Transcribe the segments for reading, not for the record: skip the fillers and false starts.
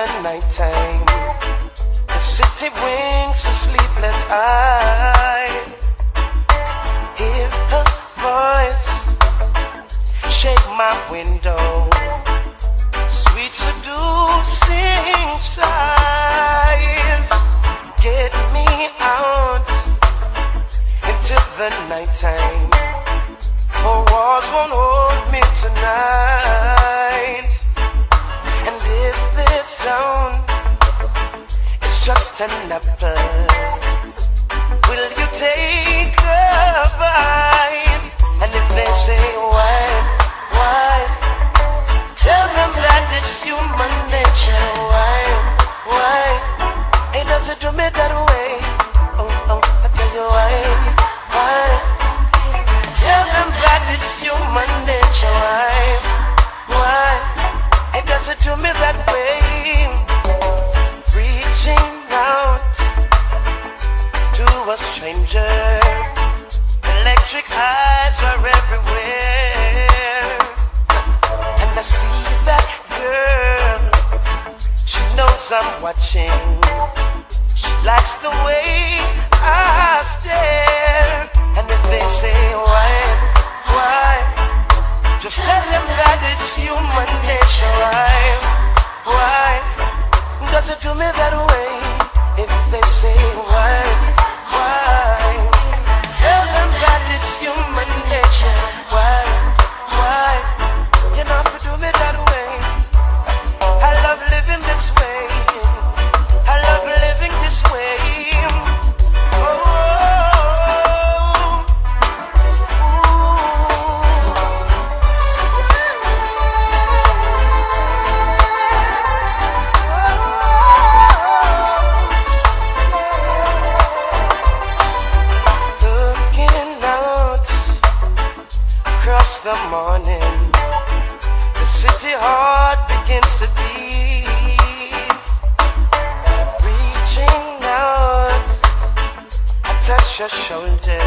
the nighttime, the city winks a sleepless eye. Hear her voice shake my window, sweet seducing sighs. Get me out into the nighttime, for walls won't hold me tonight. And if this town is just an apple, will you take a bite? And if they say why, tell them that it's human nature. Why? It doesn't do me that way. Oh, I tell you why? Tell them that it's human nature. Why? It doesn't do me that way. Reaching out to a stranger, electric eyes are everywhere. And I see that girl, she knows I'm watching. She likes the way I stare. And if they say why, just tell them that it's human nature. Why does it do me that way? If they say why, tell them that it's human nature. Why, you know if you do me that way. I love living this way. I love living this way. The morning, the city heart begins to beat. Reaching out, I touch your shoulder,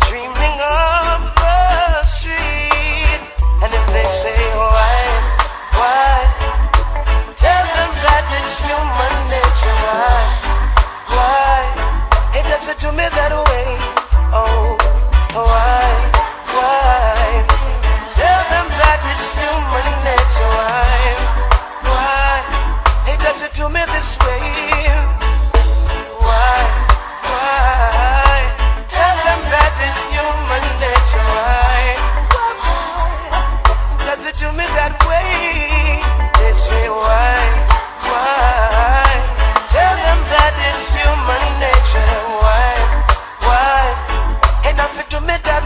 dreaming of the street. And if they say why, tell them that it's human nature. Why, it doesn't do me that way. Oh, why? Tell them that it's human nature. Why? It doesn't do me this way. Why? Tell them that it's human nature. Why? Does it do me that way? They say why? Tell them that it's human nature. Why? Enough to me that